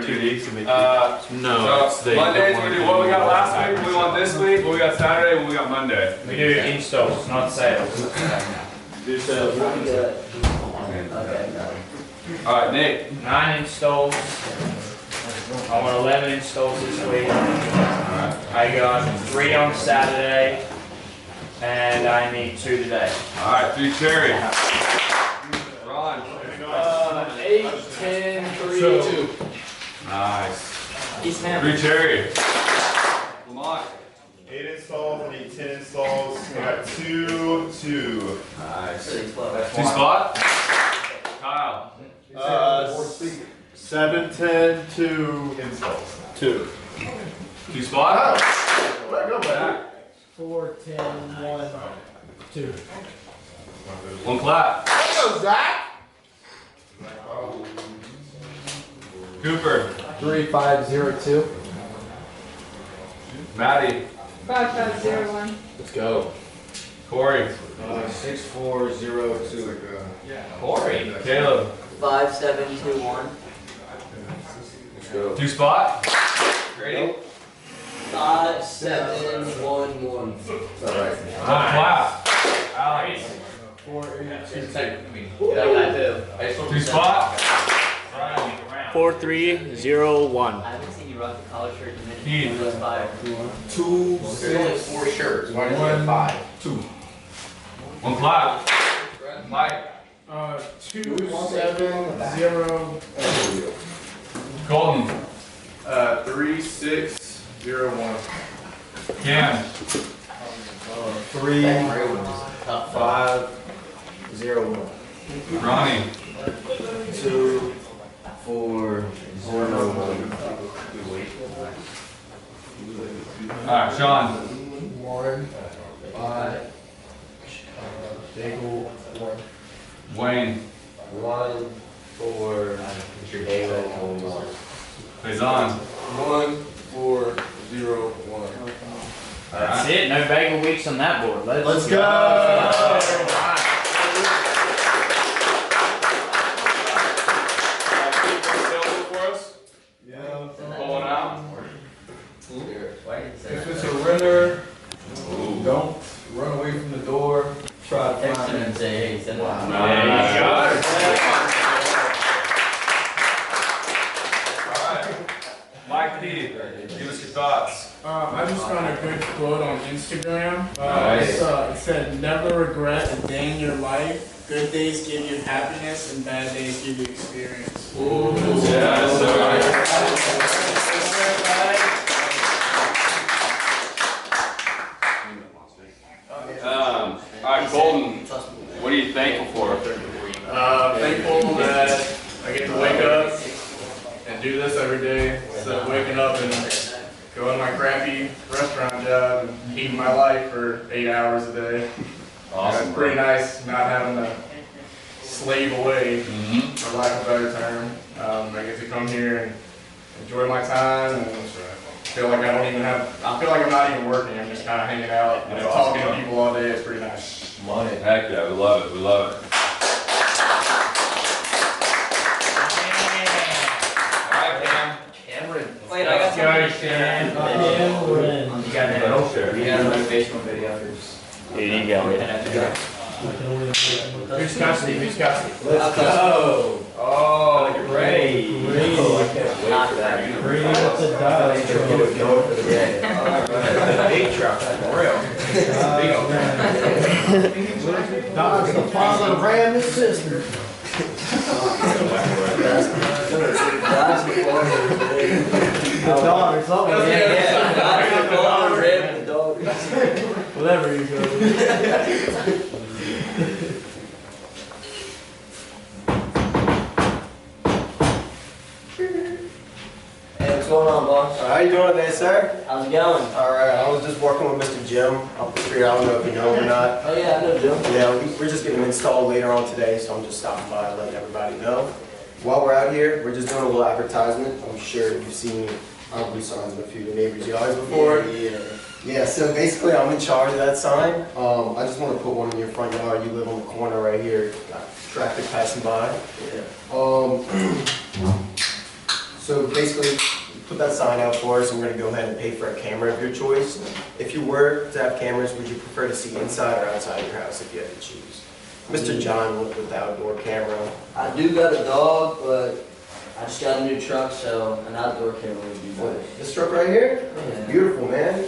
2 weeks to make No. so Mondays we do what we got last week, what we want this week, what we got Saturday, what we got Monday. We do installs, not sales. do sales. Alright, Nate. 9 installs. I want 11 installs this week. I got 3 on Saturday, and I need 2 today. Alright, 3 cherry. Ron. 8, 10, 3, 2. Nice. 3 cherry. Lamont. 8 installs, I need 10 installs. I got 2, 2. Nice. 2 spot. Kyle. 7, 10, 2 installs. 2. 2 spot. Let go back. 4, 10, 1, 2. 1 clap. Let's go, Zach. Cooper. 3, 5, 0, 2. Maddie. 5501. Let's go. Corey. 6, 4, 0, 2. Corey. Caleb. 5, 7, 2, 1. Let's go. 2 spot. Grady. 5, 7, 1, 1. Alright. 1 clap. Alex. 4, 8, 2. 2 spot. 4, 3, 0, 1. I haven't seen you rock the collar shirt in a minute. Keith. That's 5. 2, 6, 4 shirts. Why did you have 5? 2. 1 clap. Mike. 2, 7, 0. Colton. 3, 6, 0, 1. Cam. 3, 5, 0, 1. Ronnie. 2, 4, 0, 1. Alright, Sean. 1, 5. Bagel, 1. Wayne. 1, 4. Bagel, 1. Faison. 1, 4, 0, 1. That's it, no bagel weeks on that board. Let's go! Pulling out. If it's a renter, don't run away from the door. Try to Text find him it. and say, hey, send it. Alright. Mike P. Give us your thoughts. I just found a good quote on Instagram. Nice. It said, never regret a day in your life. Good days give you happiness and bad days give you experience. Yes, Alright, Colton. What are you thankful for? Thankful that I get to wake up and do this every day instead of waking up and going to my crappy restaurant job and eating my life for 8 hours a day. Awesome. It's pretty nice not having to slave away, for lack of a better term. I get to come here and enjoy my time and feel like I feel like I'm not even working. I'm just kind of hanging out, talking to people all day. It's pretty nice. Money. Heck yeah, we love it. We love it. Alright, Cam. Cameron. Wait, I got something. Cameron. You got that. Don't share. You got a motivational video. Here you go. Who's custody? Who's custody? Let's go. Oh, great. Not that. What's a dog? Big truck, for real. Dog's the father of Ram his sister. The dog or something. Whatever you go. Hey, what's going on, boss? How you doing today, sir? How's it going? Alright, I was just working with Mr. Jim up the street. I don't know if you know him or not. Oh yeah, I know Jim. Yeah, we're just getting him installed later on today, so I'm just stopping by and letting everybody know. While we're out here, we're just doing a little advertisement. I'm sure you've seen our blue signs in a few of your neighbors' yards before. Yeah, so basically I'm in charge of that sign. I just want to put one in your front yard. You live on the corner right here. Got traffic passing by. Yeah. So basically, put that sign out for us, and we're gonna go ahead and pay for a camera of your choice. If you were to have cameras, would you prefer to see inside or outside your house if you had to choose? Mr. John went with the outdoor camera. I do got a dog, but I just got a new truck, so an outdoor camera would be nice. This truck right here? Yeah. Beautiful, man.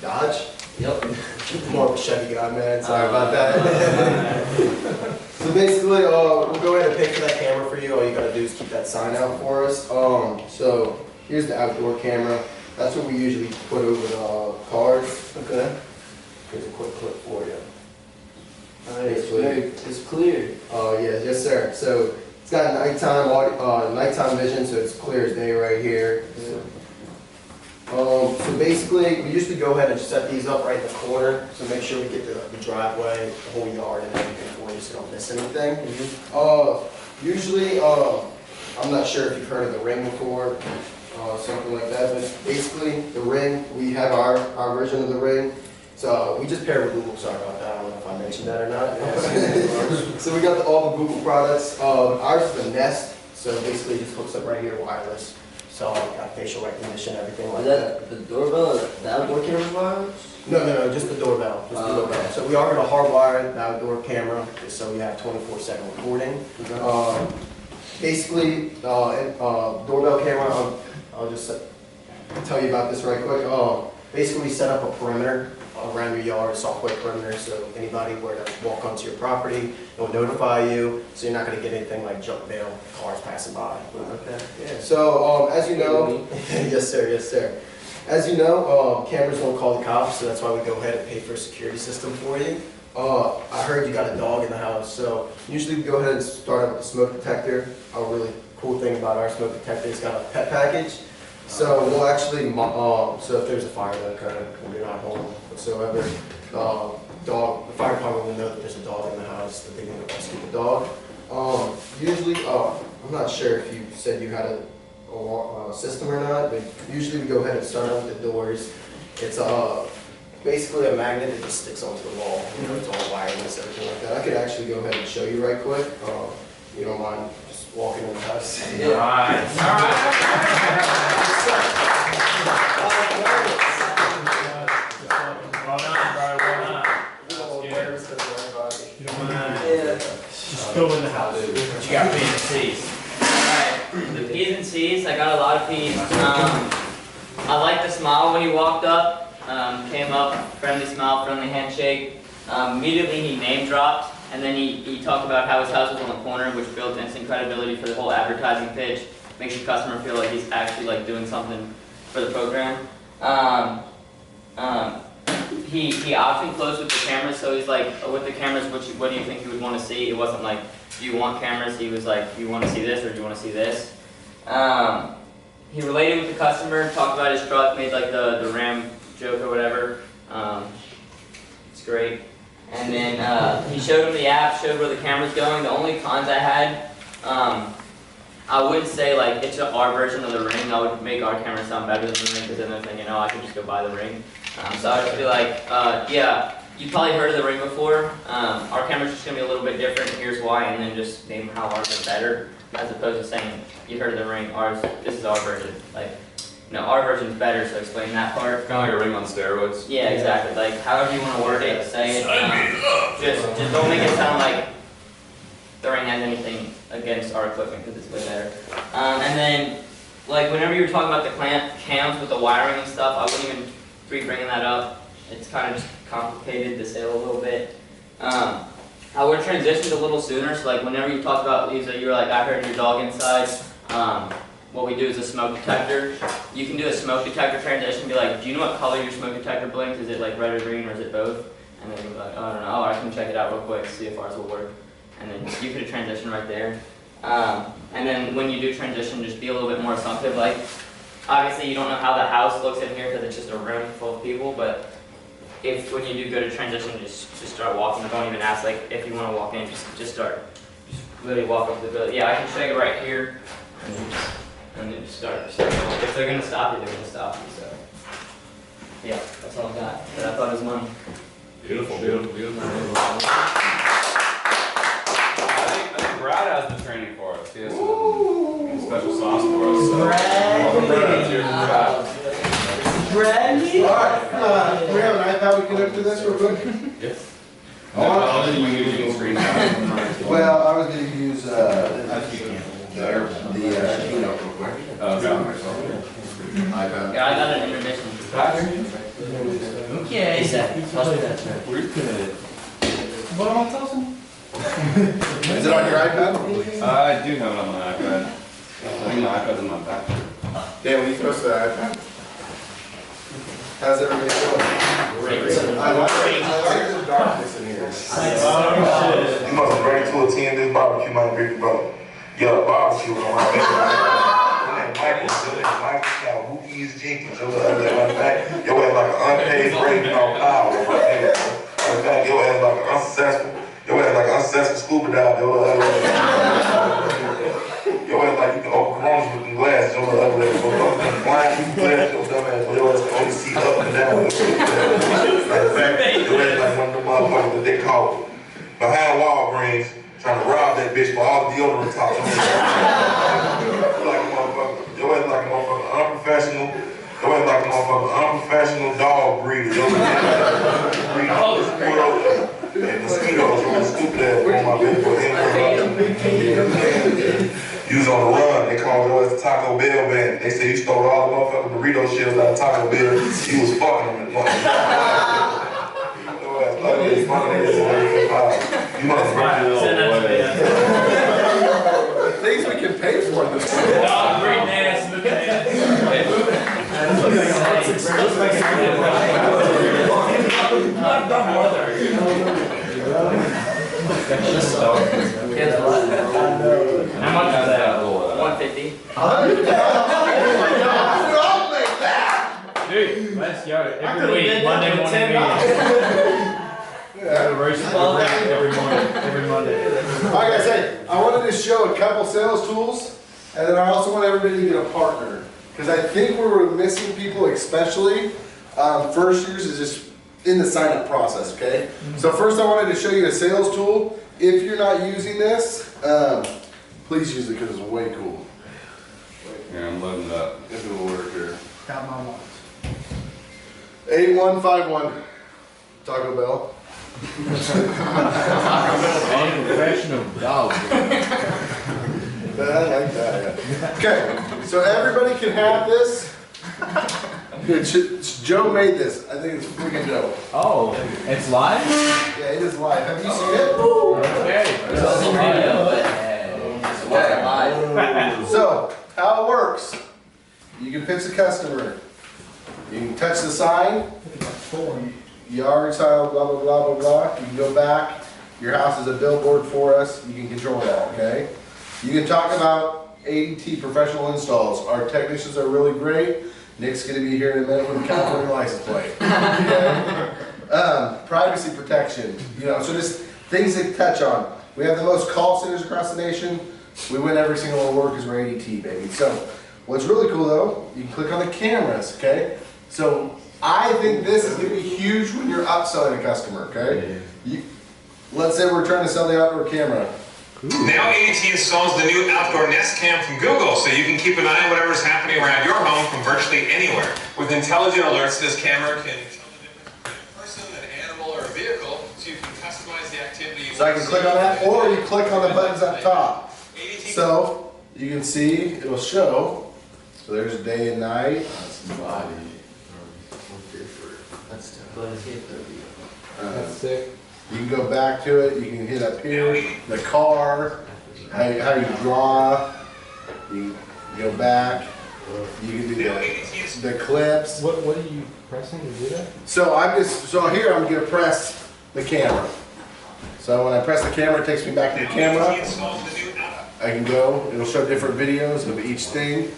Dodge? Yep. More of a Chevy guy, man. Sorry about that. So basically, we'll go ahead and pay for that camera for you. All you gotta do is keep that sign out for us. So here's the outdoor camera. That's what we usually put over the cars. Okay. Here's a quick clip for you. It's clear. Yes, sir. So it's got nighttime vision, so it's clear as day right here. So basically, we usually go ahead and set these up right in the corner, so make sure we get the driveway, the whole yard, and everything for you, so you don't miss anything. Usually, I'm not sure if you've heard of the ring before, something like that, but basically, the ring, we have our version of the ring. So we just paired with Google, sorry about that, I don't know if I mentioned that or not. So we got all the Google products. Ours is the Nest, so basically it just hooks up right here, wireless. So got facial recognition, everything like Is that. that the doorbell, the outdoor camera wireless? No, just the doorbell. Just the doorbell. So we are going to hardwire the outdoor camera, just so we have 24/7 recording. Basically, doorbell camera, I'll just tell you about this right quick. Basically, we set up a perimeter around your yard, software perimeter, so anybody were to walk onto your property, it will notify you, so you're not going to get anything like junk mail, cars passing by. Okay. Yeah. So, as you know, yes sir. As you know, cameras don't call the cops, so that's why we go ahead and pay for a security system for you. I heard you got a dog in the house, so usually we go ahead and start up with a smoke detector. A really cool thing about our smoke detector, it's got a pet package. So we'll actually, so if there's a fire that occurs when you're not home whatsoever, the fire department will know that there's a dog in the house, that they need to rescue the dog. Usually, I'm not sure if you said you had a system or not, but usually we go ahead and start out with the doors. It's basically a magnet that just sticks onto the wall. You know, it's all wireless, everything like that. I could actually go ahead and show you right quick. You don't mind just walking in the house? All right. Well done, bro. Well done. Just go in the house. What you got, P's and C's? Alright, the P's and C's, I got a lot of P's. I liked the smile when he walked up. Came up, friendly smile, friendly handshake. Immediately he name dropped, and then he talked about how his house was on the corner, which built instant credibility for the whole advertising pitch. Makes your customer feel like he's actually like doing something for the program. He option closed with the cameras, so he's like, with the cameras, what do you think you would want to see? It wasn't like, do you want cameras? He was like, do you want to see this or do you want to see this? He related with the customer, talked about his truck, made like the Ram joke or whatever. It's great. And then he showed him the app, showed where the camera's going. The only cons I had, I wouldn't say like it's our version of the Ring. I would make our camera sound better than the Ring because then they're thinking, oh, I could just go buy the Ring. So I would just be like, yeah, you probably heard of the Ring before. Our camera's just gonna be a little bit different. Here's why, and then just name how ours is better, as opposed to saying you heard of the Ring. This is our version. Like, no, our version's better. So explain that part. Kind of like a Ring on steroids. Yeah, exactly. Like however you want to word it, say it. Just don't make it sound like the Ring has anything against our equipment because it's way better. And then, like whenever you were talking about the cams with the wiring and stuff, I wouldn't even be bringing that up. It's kind of just complicated the sale a little bit. I would have transitioned a little sooner. So like whenever you talk about Lisa, you were like, I heard your dog inside. What we do is a smoke detector. You can do a smoke detector transition and be like, do you know what color your smoke detector blinks? Is it like red or green or is it both? And then you'll be like, oh, I don't know. Oh, I can check it out real quick, see if ours will work. And then you could transition right there. And then when you do transition, just be a little bit more assumptive. Like, obviously you don't know how the house looks in here because it's just a room full of people, but if when you do go to transition, just start walking. Don't even ask like if you want to walk in, just start. Just literally walk up to the building. Yeah, I can show you right here. And then just start. If they're going to stop you, they're going to stop you. So, yeah, that's all I got. But I thought it was money. Beautiful. I think Brad has the training for us. He has some special sauce for us. So. Bradley. All right, we have an iPad we can look through this real quick? Yes. Oh, I'll just use your screen now. well, I was going to use the keynote real quick. iPad. Yeah, I got an intermission. Okay. Exactly. What am I talking? Is it on your iPad? I do have it on my iPad. I think my iPad's in my back. Dan, when you post the iPad? How's everybody doing? I like the darkness in here. You must be ready to attend this barbecue, my big brother. Yo, barbecue on my baby. Michael Scott, who is Jenkins? Your ass like an unpaid rating on power. In fact, your ass like an unsuccessful scuba dive. Your ass like you can open Coronas with the glass. Your ass like blind people glass. Your dumb ass. Your ass can only see up and down. In fact, your ass like one of the motherfuckers that they call behind Walgreens trying to rob that bitch for all the deodorant tops. Like a motherfucker. Your ass like a motherfucker unprofessional. Your ass like a motherfucker unprofessional dog breeder. Your ass and mosquitoes, you stupid ass on my baby boy. You was on the run, they called it the Taco Bell band. They said you stole all the motherfucking burrito shells out of Taco Bell. You was fucking them. You must Things we can pay for in this world. Dog breeding ass, look at How much is that? 150. Dude, let's go. Every week, Monday morning meeting. Every Monday. Like I said, I wanted to show a couple sales tools, and then I also want everybody to get a partner. Because I think where we're missing people, especially first years, is just in the sign-up process, okay? So first I wanted to show you a sales tool. If you're not using this, please use it because it's way cool. Yeah, I'm loading it up. If it will work here. Got my lunch. 8151 Taco Bell. Unprofessional dog. I like that, yeah. Okay, so everybody can have this. Joe made this. I think it's freaking Joe. Oh, it's live? Yeah, it is live. Have you seen it? Okay. So, how it works. You can pitch the customer. You can touch the sign. Yard sign, blah, blah, blah, blah, blah. You can go back. Your house is a billboard for us. You can control that, okay? You can talk about ADT professional installs. Our technicians are really great. Nick's going to be here in a minute with a California license plate. Okay? Privacy protection. So just things to touch on. We have the most call centers across the nation. We win every single award because we're ADT, baby. So what's really cool though, you can click on the cameras, okay? So I think this is going to be huge when you're upselling a customer, okay? Let's say we're trying to sell the outdoor camera. Now ADT installs the new outdoor Nest Cam from Google, so you can keep an eye on whatever's happening around your home from virtually anywhere. With intelligent alerts, this camera can tell the difference between a person, an animal, or a vehicle, so you can customize the activity. So I can click on that, or you click on the buttons up top. So you can see it'll show. So there's day and night. That's sick. You can go back to it. You can hit up here, the car, how you draw. You can go back. You can do the clips. What are you pressing to do that? So here I'm gonna press the camera. So when I press the camera, it takes me back to the camera. I can go. It'll show different videos of each thing.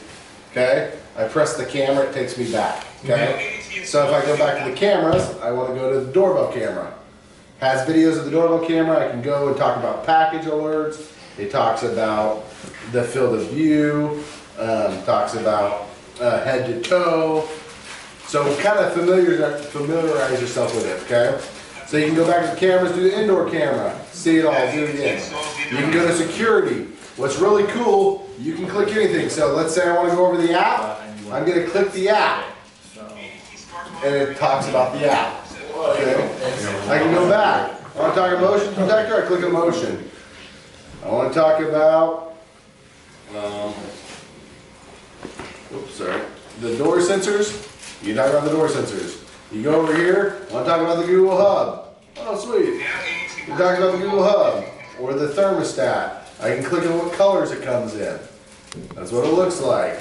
Okay. I press the camera, it takes me back. Okay. So if I go back to the cameras, I want to go to the doorbell camera. Has videos of the doorbell camera. I can go and talk about package alerts. It talks about the field of view. Talks about head to toe. So kind of familiarize yourself with it. Okay. So you can go back to the cameras, do the indoor camera, see it all, do it again. You can go to security. What's really cool, you can click anything. So let's say I want to go over the app. I'm going to click the app. And it talks about the app. Okay. I can go back. I want to talk about motion detector, I click on motion. I want to talk about, oops, sorry, the door sensors. You talk about the door sensors. You go over here, I want to talk about the Google Hub. Oh, sweet. You talk about the Google Hub or the thermostat. I can click on what colors it comes in. That's what it looks like.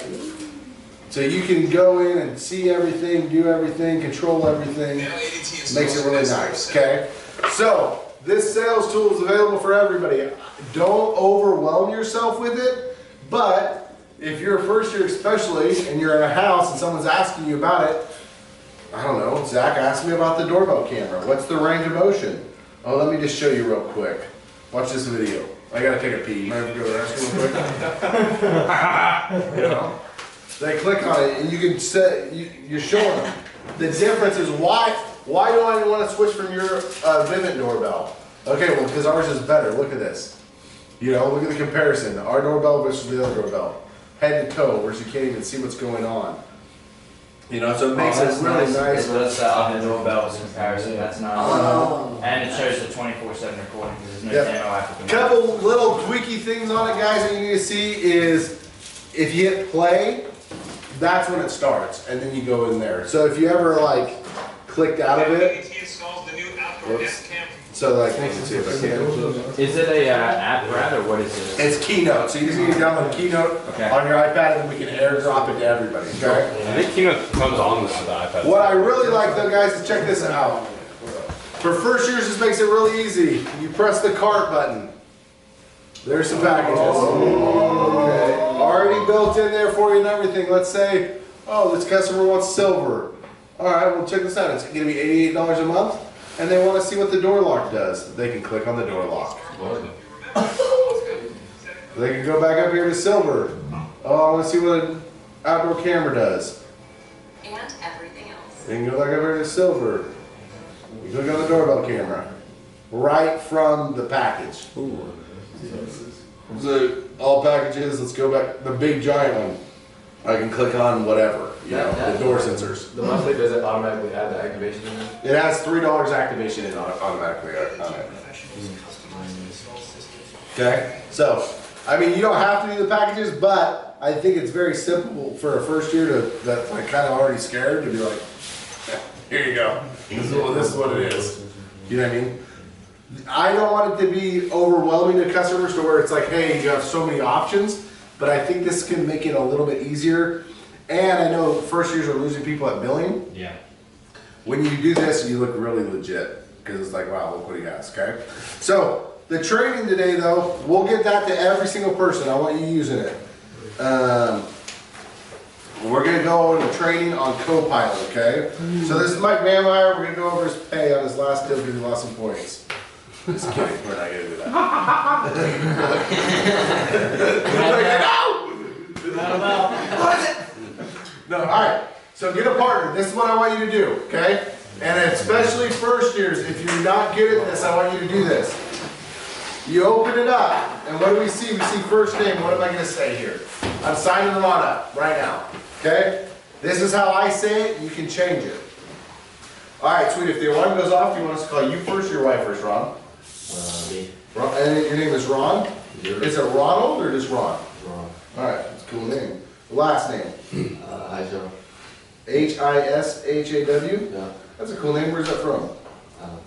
So you can go in and see everything, do everything, control everything. Makes it really nice, okay? So, this sales tool is available for everybody. Don't overwhelm yourself with it, but if you're a first year especially, and you're in a house and someone's asking you about it, I don't know, Zach asked me about the doorbell camera. What's the range of motion? Oh, let me just show you real quick. Watch this video. I gotta take a pee. Might have to go to the restroom real quick. You know? They click on it and you can set, you're showing them. The difference is why do I want to switch from your Vivint doorbell? Okay, well, because ours is better. Look at this. You know, look at the comparison. Our doorbell versus the other doorbell. Head to toe, where you can't even see what's going on. You know, so it makes it really nice. It does that on the doorbell comparison. That's nice. And it shows the 24/7 recording because there's no demo app. Couple little tweaky things on it, guys, that you need to see is if you hit play, that's when it starts, and then you go in there. So if you ever like clicked out of it, whoops. So like, let's see if I can. Is it a app, Brad, or what is it? It's Keynote. So you just need to download Keynote on your iPad, and we can airdrop it to everybody. Okay. I think Keynote comes on the iPad. What I really like though, guys, is check this out. For first years, this makes it really easy. You press the cart button. There's some packages. Okay. Already built in there for you and everything. Let's say, oh, this customer wants silver. All right, well, check this out. It's going to be $88 a month, and they want to see what the door lock does. They can click on the door lock. They can go back up here to silver. Oh, I want to see what an outdoor camera does. And everything else. They can go back up here to silver. You click on the doorbell camera. Right from the package. Ooh. So all packages, let's go back, the big giant one. I can click on whatever, you know, the door sensors. The monthly, does it automatically add the activation in there? It has $3 activation in automatically on it. Okay, so, I mean, you don't have to do the packages, but I think it's very simple for a first year that like kind of already scared to be like, yeah, here you go. This is what it is. You know what I mean? I don't want it to be overwhelming to customers to where it's like, hey, you have so many options, but I think this can make it a little bit easier. And I know first years are losing people at billing. Yeah. When you do this, you look really legit because it's like, wow, look what he has, okay? So the training today though, we'll get that to every single person. I want you using it. We're gonna go over the training on Copilot, okay? So this is Mike Manmeyer. We're gonna go over his pay on his last deal because he lost some points. Just kidding, we're not gonna do that. No, alright. So get a partner. This is what I want you to do, okay? And especially first years, if you're not good at this, I want you to do this. You open it up, and what do we see? We see first name. What am I gonna say here? I'm signing them on up right now. Okay? This is how I say it. You can change it. Alright, sweet. If the alarm goes off, do you want us to call you first or your wife first, Ron? Me. Ron, and your name is Ron? Sure. Is it Ronald or just Ron? Ron. Alright, that's a cool name. Last name? Hishaw. H-I-S-H-A-W? Yeah. That's a cool name. Where's that from? Alabama.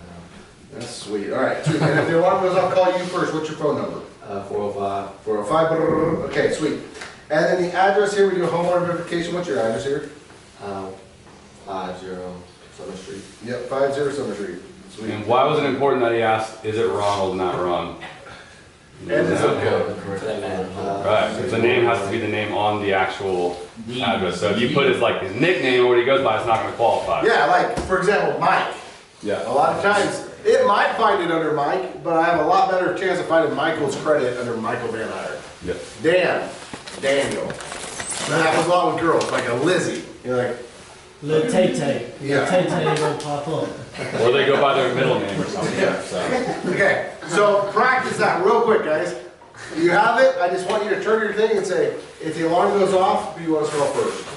That's sweet. Alright, sweet. And if the alarm goes off, call you first. What's your phone number? 405. 405. Okay, sweet. And then the address here, we do homeowner verification. What's your address here? 50 Summer Street. Yep, 50 Summer Street. Sweet. And why was it important that he asked, is it Ronald, not Ron? And the zip code. Right, because the name has to be the name on the actual address. So if you put his like his nickname or what he goes by, it's not going to qualify. Yeah, like for example, Mike. Yeah. A lot of times it might find it under Mike, but I have a lot better chance of finding Michael's credit under Michael Van Iyer. Yep. Dan, Daniel. That happens a lot with girls, like a Lizzie. You're like, Little Tay-Tay. Yeah. Tay-Tay will pop up. Or they go by their middle name or something. Yeah. So. Okay, so practice that real quick, guys. You have it. I just want you to turn your thing and say, if the alarm goes off, who do you want us to call first?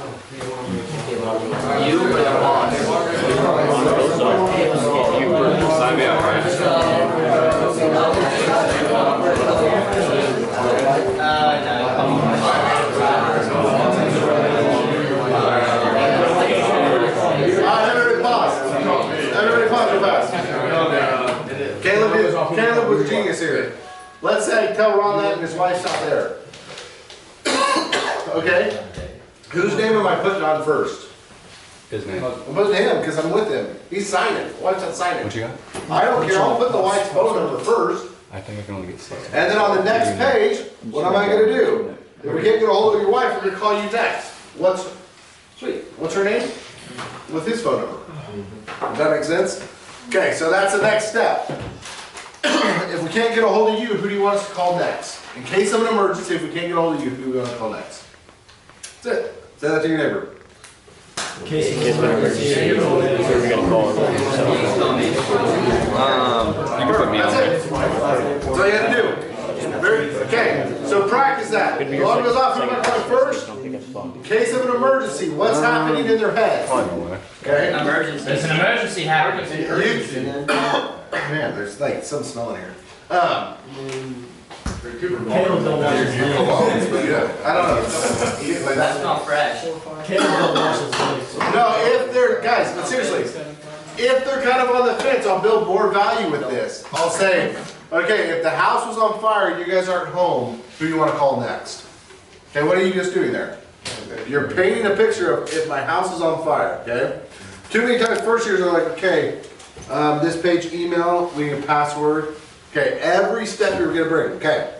You or the boss? Sign me up, right? Everybody pause. Everybody pause real fast. Caleb was a genius here. Let's say tell Ron that and his wife's not there. Okay? Whose name am I putting on first? His name. I'm putting him because I'm with him. He's signing. Wife's not signing. What you got? I don't care. I'll put the wife's phone number first. I think I can only get 6. And then on the next page, what am I going to do? If we can't get a hold of your wife, we're going to call you next. What's her name? With his phone number. Does that make sense? Okay, so that's the next step. If we can't get a hold of you, who do you want us to call next? In case of an emergency, if we can't get a hold of you, who do we want to call next? That's it. Say that to your neighbor. In case of emergency. You can put me on That's there. it. That's all you got to do. Okay, so practice that. The alarm goes off, who am I calling first? In case of an emergency, what's happening in their head? Okay? Emergency. There's an emergency happening. Man, there's like some smell in here. Caleb don't wash his hands. I don't know. That's not fresh. Caleb don't wash his hands. No, if they're, guys, but seriously, if they're kind of on the fence, I'll build more value with this. I'll say, okay, if the house was on fire and you guys aren't home, who do you want to call next? Okay, what are you just doing there? You're painting a picture of if my house is on fire, okay? Too many times first years are like, okay, this page email, we need a password. Okay, every step you're gonna bring, okay.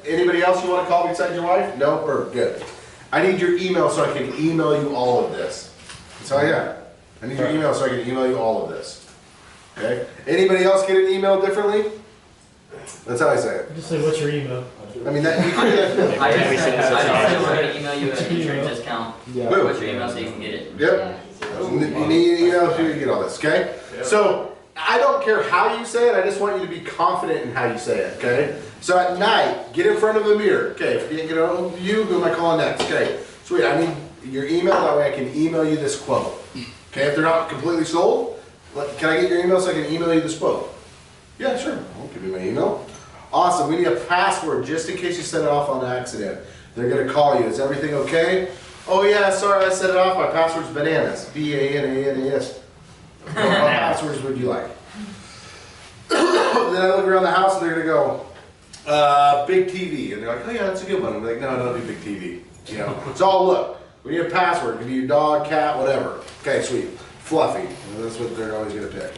Anybody else you wanna call besides your wife? No, or good. I need your email so I can email you all of this. That's all I got. I need your email so I can email you all of this. Okay? Anybody else get an email differently? That's how I say it. Just say, what's your email? I mean, that you I just said we're going to email you an insurance discount. What's your email so you can get it? Yep. You need an email so you can get all this, okay? So, I don't care how you say it, I just want you to be confident in how you say it, okay? So at night, get in front of a mirror. Okay, if you can't get on you, who am I calling next? Okay, sweet, I need your email, that way I can email you this quote. Okay, if they're not completely sold, can I get your email so I can email you this quote? Yeah, sure, I'll give you my email. Awesome, we need a password just in case you set it off on accident. They're gonna call you, is everything okay? Oh yeah, sorry, I set it off, my password's bananas, B-A-N-A-N-A-S. What passwords would you like? Then I look around the house and they're gonna go, big TV. And they're like, oh yeah, that's a good one. I'm like, no, I don't do big TV. You know, it's all look. We need a password. It could be your dog, cat, whatever. Okay, sweet. Fluffy. And that's what they're always gonna pick.